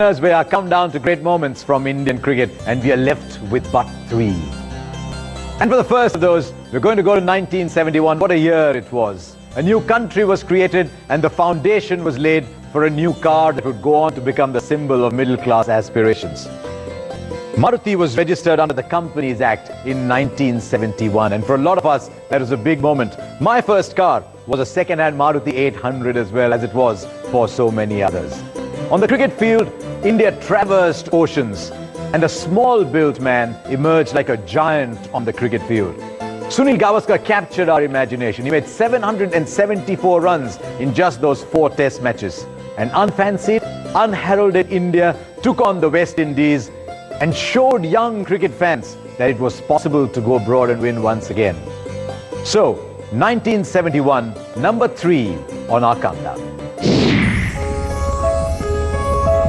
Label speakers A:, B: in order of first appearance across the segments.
A: As we are countdown to great moments from Indian cricket, and we are left with but 3. And for the first of those, we're going to go to 1971. What a year it was. A new country was created and the foundation was laid for a new car that would go on to become the symbol of middle-class aspirations. Maruti was registered under the Companies Act in 1971, and for a lot of us, that was a big moment. My first car was a second-hand Maruti 800 as well, as it was for so many others. On the cricket field, India traversed oceans, and a small-built man emerged like a giant on the cricket field. Sunil Gavaskar captured our imagination. He made 774 runs in just those 4 test matches. And unfancied, unheralded India took on the West Indies and showed young cricket fans that it was possible to go abroad and win once again. So, 1971, number 3 on our countdown.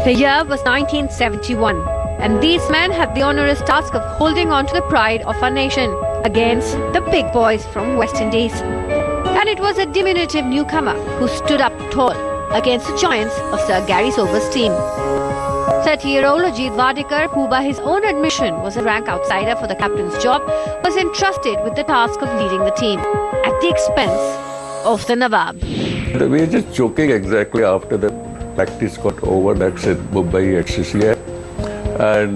B: The year was 1971, and these men had the onerous task of holding on to the pride of our nation against the big boys from West Indies. And it was a diminutive newcomer who stood up tall against the giants of Sir Gary Sober's team. 30-year-old Ajit Wadekar, who by his own admission was a rank outsider for the captain's job, was entrusted with the task of leading the team at the expense of the Nawab.
C: We were just joking exactly after the practice got over, that's in Mumbai at CCI, and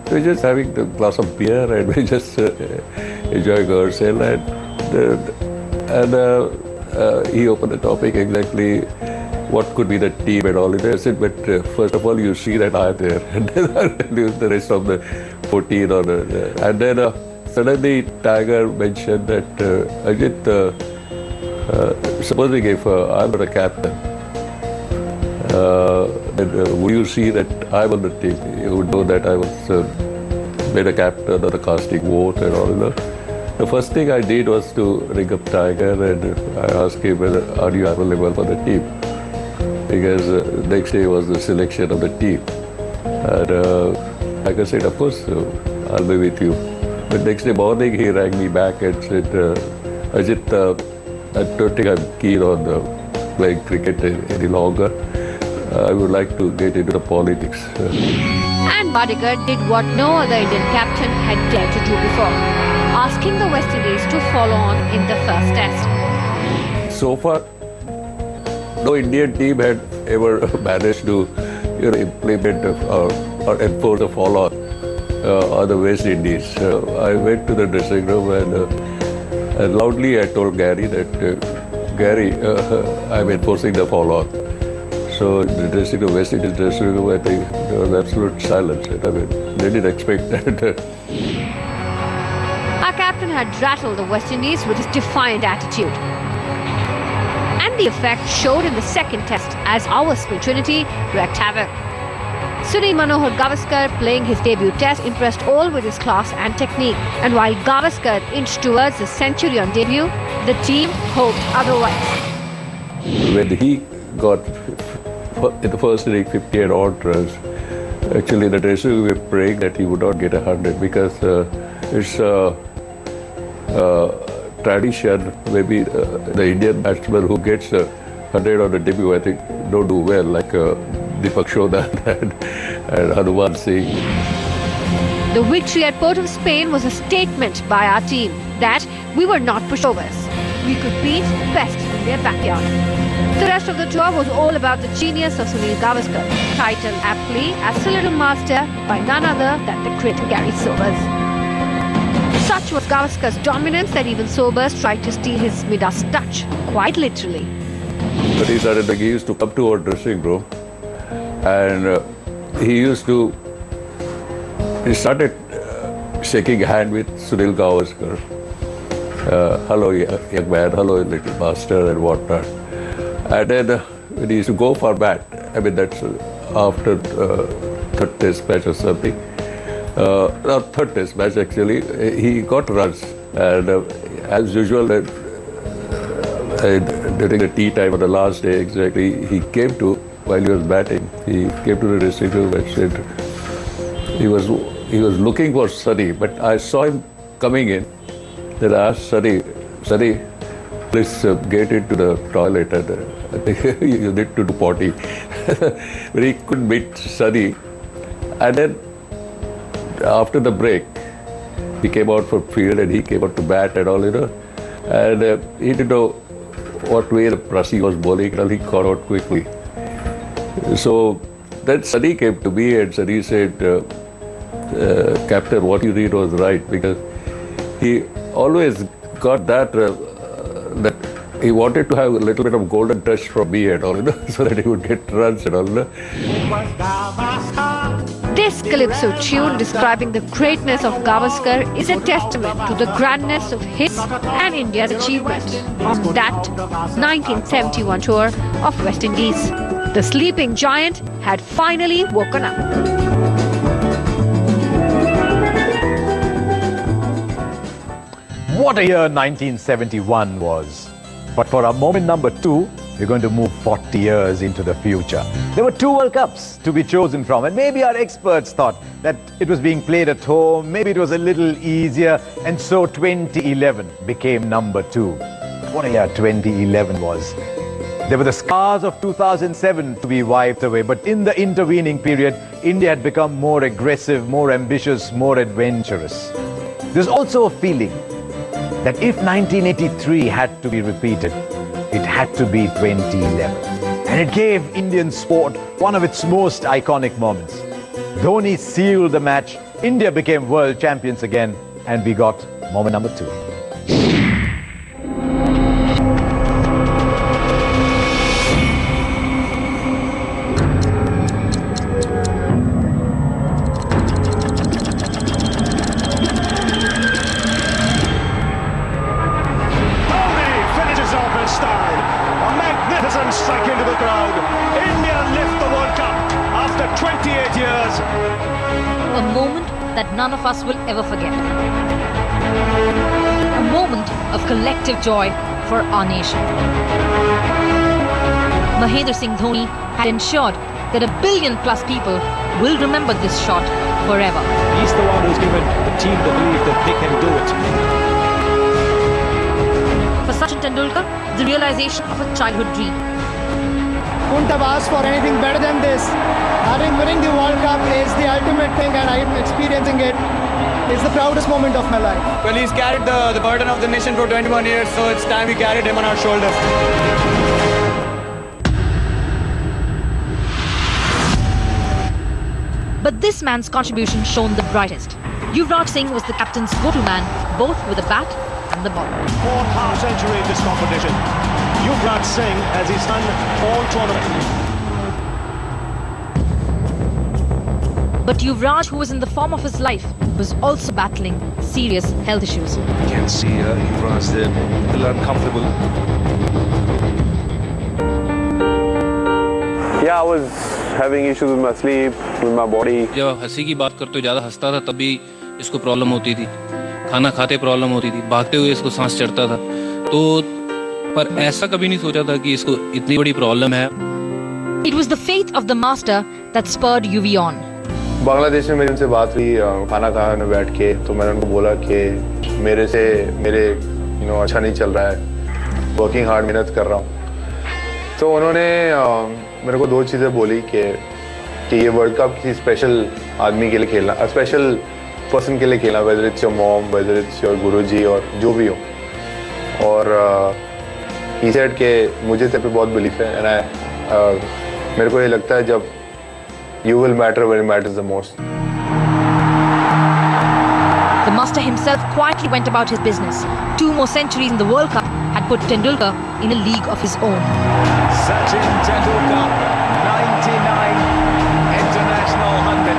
C: we were just having a glass of beer and we just enjoying ourselves, and he opened the topic exactly what could be the team and all it. I said, but first of all you see that I am there, and then I'll tell you the rest of the 14 or and then suddenly Tiger mentioned that Ajit, supposing if I were a captain, would you see that I was the team? You would know that I was made a captain of the casting vote and all that. The first thing I did was to ring up Tiger and I asked him whether are you available for the team, because next day was the selection of the team. And Tiger said, of course, I'll be with you. But next day morning he rang me back and said, Ajit, I don't think I'm keen on playing cricket any longer. I would like to get into the politics.
B: And Wadekar did what no other Indian captain had dared to do before, asking the West Indies to follow on in the first test.
C: So far, no Indian team had ever managed to implement or enforce a follow-on on the West Indies. I went to the dressing room and loudly I told Gary that, Gary, I'm enforcing the follow-on. So the dressing room, West Indies dressing room, I think there was absolute silence. I mean, they didn't expect that.
B: Our captain had rattled the West Indies with his defiant attitude. And the effect showed in the second test as our spin trinity wreaked havoc. Sunil Manohar Gavaskar, playing his debut test, impressed all with his class and technique. And while Gavaskar inched towards the century on debut, the team hoped otherwise.
C: When he got in the first inning 58 odd runs, actually the dressing room were praying that he would not get 100, because it's tradition. Maybe the Indian batsman who gets 100 on the debut, I think, don't do well, like Deepak Chodhan and Hanuman Singh.
B: The victory at Port of Spain was a statement by our team that we were not pushovers. We could beat the best in their backyard. The rest of the tour was all about the genius of Sunil Gavaskar, titled aptly as the Little Master by none other than the great Gary Sobers. Such was Gavaskar's dominance that even Sobers tried to steal his Midas touch, quite literally.
C: But he used to come to our dressing room and he started shaking hand with Sunil Gavaskar. Hello young man, hello little master and whatnot. And then when he used to go for bat, I mean that's after third test match or something, not third test match actually, he got runs. And as usual, during the tea time on the last day exactly, he came to, while he was batting, he came to the dressing room and said, he was looking for Sunny, but I saw him coming in. Then I asked Sunny, please get into the toilet and I think you need to do potty. but he couldn't beat Sunny. And then after the break, he came out from field and he came out to bat and all, and he didn't know what way the Prassi was bowling, and he got out quickly. So then Sunny came to me and Sunny said, Captain, what you did was right, because he always got that he wanted to have a little bit of golden touch from me and all, so that he would get runs and all.
B: This calypso tune describing the greatness of Gavaskar is a testament to the grandness of his and India's achievement on that 1971 tour of West Indies. The sleeping giant had finally woken up.
A: What a year 1971 was. But for our moment number 2, we're going to move 40 years into the future. There were 2 World Cups to be chosen from, and maybe our experts thought that it was being played at home, maybe it was a little easier, and so 2011 became number 2. What a year 2011 was. There were the scars of 2007 to be wiped away, but in the intervening period, India had become more aggressive, more ambitious, more adventurous. There's also a feeling that if 1983 had to be repeated, it had to be 2011. And it gave Indian sport one of its most iconic moments. Dhoni sealed the match, India became world champions again, and we got moment number 2.
D: Strike into the crowd. India lift the World Cup after 28 years.
E: A moment that none of us will ever forget. A moment of collective joy for our nation. Mahendra Singh Dhoni had ensured that 1 billion plus people will remember this shot forever.
D: He's the one who's given the team the belief that they can do it.
E: For Sachin Tendulkar, the realization of a childhood dream.
F: Couldn't have asked for anything better than this. Winning the World Cup is the ultimate thing, and I'm experiencing it. It's the proudest moment of my life.
G: Well, he's carried the burden of the nation for 21 years, so it's time we carried him on our shoulders.
E: But this man's contribution shone the brightest. Yuvraj Singh was the captain's go-to man, both with the bat and the ball.
D: 4th half century in this competition. Yuvraj Singh has his done all tournament.
E: But Yuvraj, who was in the form of his life, was also battling serious health issues.
H: You can see Yuvraj there, a little uncomfortable.
I: Yeah, I was having issues with my sleep, with my body.
J: जब हंसी की बात करते ज़्यादा हंसता था तब भी इसको प्रॉब्लम होती थी, खाना खाते प्रॉब्लम होती थी, भागते हुए इसको सांस चढ़ता था, तो पर ऐसा कभी नहीं सोचा था कि इसको इतनी बड़ी प्रॉब्लम है.
E: It was the faith of the master that spurred UV on.
I: Bangladesh में मेरी उनसे बात हुई खाना खाने बैठ के, तो मैंने उनको बोला कि मेरे अच्छा नहीं चल रहा है, वर्किंग हार्ड, मेहनत कर रहा हूँ. तो उन्होंने मेरे को 2 चीज़ें बोली कि ये वर्ल्ड कप किसी स्पेशल आदमी के लिए खेलना, स्पेशल पर्सन के लिए खेलना, whether it's your mom, whether it's your Guruji और जो भी हो. और ही सेड कि मुझे तेरे पे बहुत बिलीफ है, एंड मेरे को ये लगता है जब you will matter when it matters the most.
E: The master himself quietly went about his business. 2 more centuries in the World Cup had put Tendulkar in a league of his own.
D: Sachin Tendulkar, 99 international 100.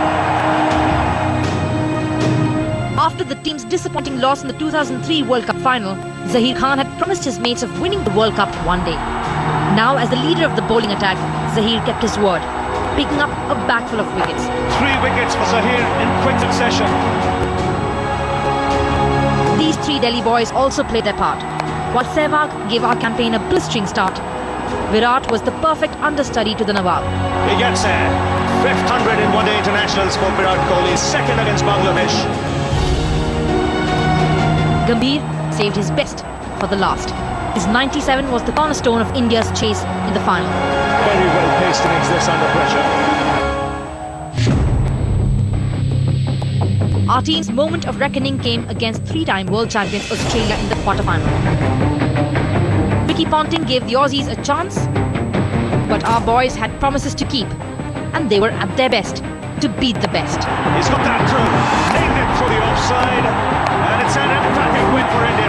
E: After the team's disappointing loss in the 2003 World Cup final, Zaheer Khan had promised his mates of winning the World Cup one day. Now, as the leader of the bowling attack, Zaheer kept his word, picking up a bag full of wickets.
D: 3 wickets for Zaheer in quick succession.
E: These 3 Delhi boys also played their part. While Sehwag gave our campaign a blistering start, Virat was the perfect understudy to the Nawab.
D: He gets there. 5th 100 in one-day internationals for Virat Kohli, second against Bangladesh.
E: Gambhir saved his best for the last. His 97 was the cornerstone of India's chase in the final.
D: Very well paced innings this under pressure.
E: Our team's moment of reckoning came against three-time world champions Australia in the quarterfinal. Ricky Ponting gave the Aussies a chance, but our boys had promises to keep, and they were at their best to beat the best.
D: He's got that through, nailed it through the offside, and it's an emphatic win for India.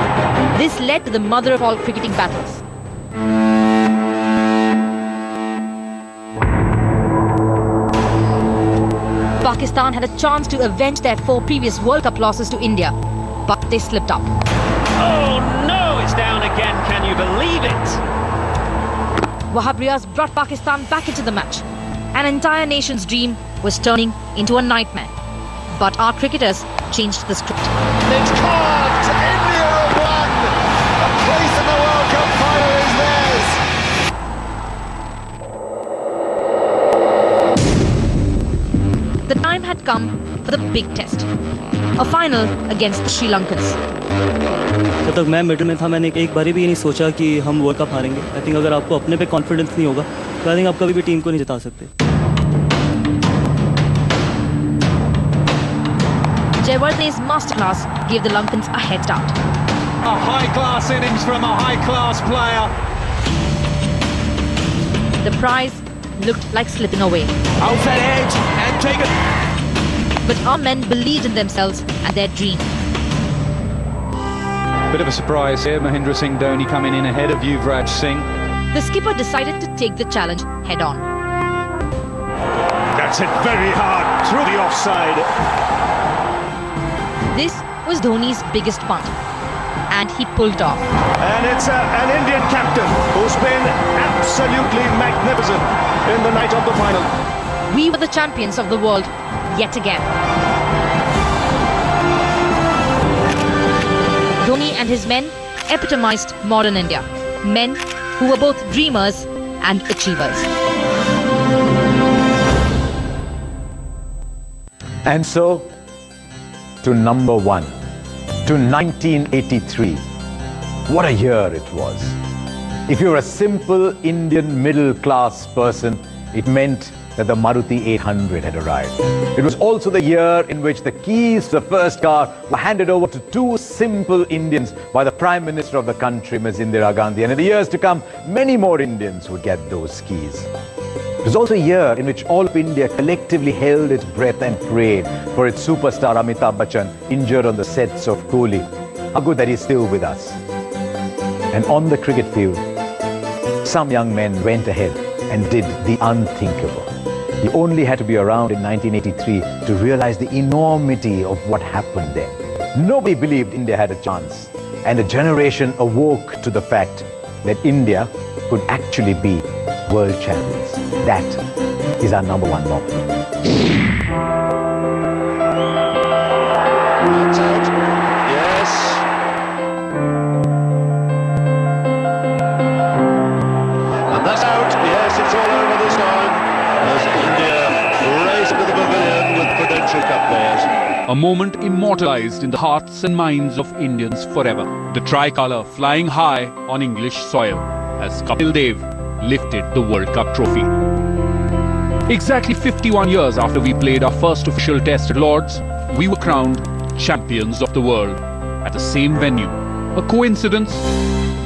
E: This led to the mother of all cricketing battles. Pakistan had a chance to avenge their 4 previous World Cup losses to India, but they slipped up.
D: Oh no, it's down again, can you believe it?
E: Wahab Riaz brought Pakistan back into the match. An entire nation's dream was turning into a nightmare. But our cricketers changed the script.
K: It's carved! India have won! A place in the World Cup final is theirs!
E: The time had come for the big test. A final against the Sri Lankans.
L: जब तक मैं middle में था मैंने एक बारी भी ये नहीं सोचा कि हम वर्ल्ड कप हारेंगे। आई थिंक अगर आपको अपने पे कॉन्फिडेंस नहीं होगा तो आई थिंक आप कभी भी टीम को नहीं जिता सकते।
E: Jayawardne's masterclass gave the Lankans a head start.
D: A high-class innings from a high-class player.
E: The prize looked like slipping away.
D: Out that edge and take it.
E: But our men believed in themselves and their dream.
M: Bit of a surprise here, Mahendra Singh Dhoni coming in ahead of Yuvraj Singh.
E: The skipper decided to take the challenge head on.
D: That's it very hard through the offside.
E: This was Dhoni's biggest punt, and he pulled it off.
D: And it's an Indian captain who's been absolutely magnificent in the night of the final.
E: We were the champions of the world yet again. Dhoni and his men epitomized modern India. Men who were both dreamers and achievers.
A: And so, to number 1, to 1983. What a year it was. If you're a simple Indian middle-class person, it meant that the Maruti 800 had arrived. It was also the year in which the keys to the first car were handed over to 2 simple Indians by the Prime Minister of the country, Ms. Indira Gandhi. And in the years to come, many more Indians would get those keys. It was also a year in which all of India collectively held its breath and prayed for its superstar Amitabh Bachchan, injured on the sets of Kohli. How good that he's still with us. And on the cricket field, some young men went ahead and did the unthinkable. You only had to be around in 1983 to realize the enormity of what happened there. Nobody believed India had a chance, and a generation awoke to the fact that India could actually be world champions. That is our number 1 moment.
K: That's out. Yes. And that's out. Yes, it's all over this time. As India race to the pavilion with Prudential Cup players.
N: A moment immortalized in the hearts and minds of Indians forever. The tricolour flying high on English soil as Kapil Dev lifted the World Cup trophy. Exactly 51 years after we played our first official test at Lord's, we were crowned champions of the world at the same venue. A coincidence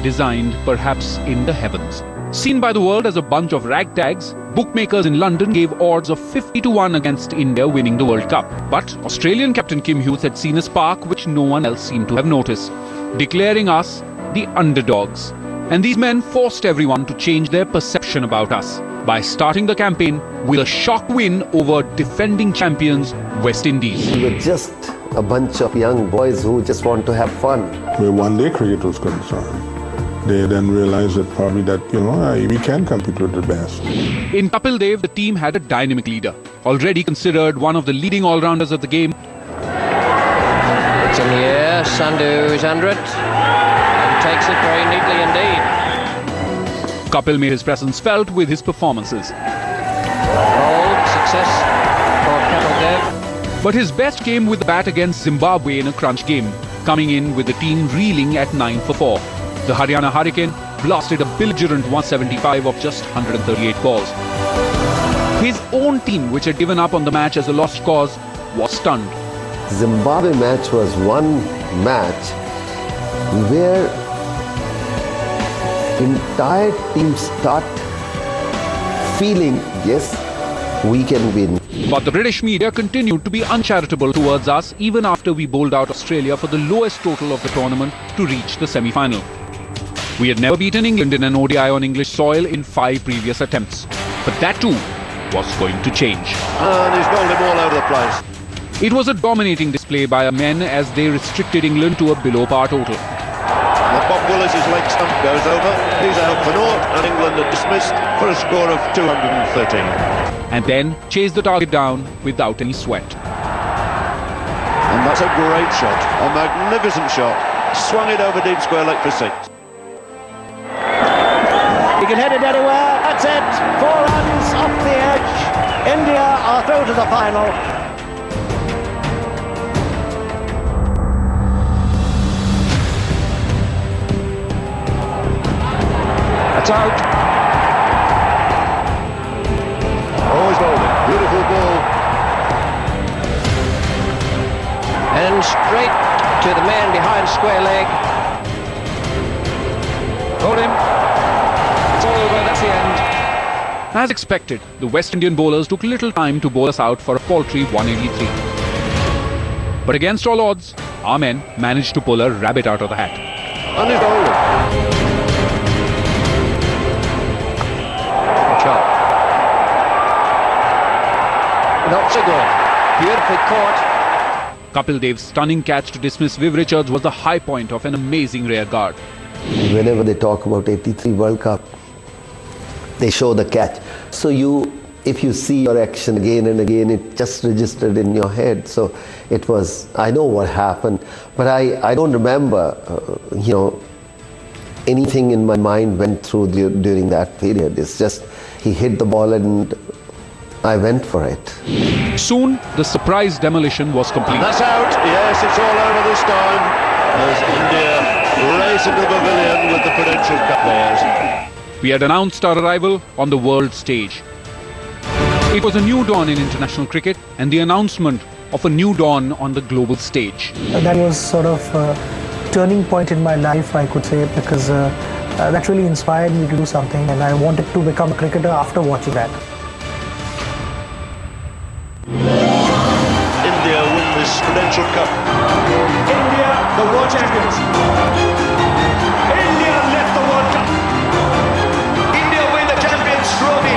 N: designed perhaps in the heavens. Seen by the world as a bunch of ragtags, bookmakers in London gave odds of 50-1 against India winning the World Cup. But Australian captain Kim Hughes had seen a spark which no one else seemed to have noticed, declaring us the underdogs. And these men forced everyone to change their perception about us by starting the campaign with a shock win over defending champions West Indies.
O: We were just a bunch of young boys who just want to have fun.
P: Where one-day cricket was concerned, they then realized that probably that, we can compete with the best.
N: In Kapil Dev, the team had a dynamic leader, already considered one of the leading all-rounders of the game.
Q: It's in the air, Sandhu is under it, and takes it very neatly indeed.
N: Kapil made his presence felt with his performances.
Q: Bold success for Kapil Dev.
N: But his best came with the bat against Zimbabwe in a crunch game, coming in with the team reeling at 9 for 4. The Haryana Hurricane blasted a belligerent 175 of just 138 balls. His own team, which had given up on the match as a lost cause, was stunned.
O: Zimbabwe match was one match where entire team start feeling, yes, we can win.
N: But the British media continued to be uncharitable towards us even after we bowled out Australia for the lowest total of the tournament to reach the semi-final. We had never beaten England in an ODI on English soil in 5 previous attempts. But that too was going to change.
K: And he's bowled him all over the place.
N: It was a dominating display by our men as they restricted England to a below-par total.
K: Bob Willis's leg stump goes over. He's out for naught, and England are dismissed for a score of 213.
N: And then chased the target down without any sweat.
K: And that's a great shot, a magnificent shot. Swung it over deep square leg for 6.
D: He can hit it anywhere. That's it. 4 runs off the edge. India are through to the final.
K: That's out. Oh, he's bowled it. Beautiful ball.
Q: And straight to the man behind square leg.
N: Hold him. It's all over, that's the end. As expected, the West Indian bowlers took little time to bowl us out for a paltry 183. But against all odds, our men managed to pull a rabbit out of the hat.
K: And he's bowled it.
Q: Not so good. Beautifully caught.
N: Kapil Dev's stunning catch to dismiss Viv Richards was the high point of an amazing rear guard.
O: Whenever they talk about 83 World Cup, they show the catch. So if you see your action again and again, it just registered in your head. So it was, I know what happened, but I don't remember, anything in my mind went through during that period. It's just, he hit the ball and I went for it.
N: Soon, the surprise demolition was complete.
K: That's out. Yes, it's all over this time. As India race into the pavilion with the Prudential Cup players.
N: We had announced our arrival on the world stage. It was a new dawn in international cricket and the announcement of a new dawn on the global stage.
R: That was sort of a turning point in my life, I could say, because that really inspired me to do something, and I wanted to become a cricketer after watching that.
K: India win this Prudential Cup.
D: India, the world champions. India left the World Cup. India win the Champions Trophy.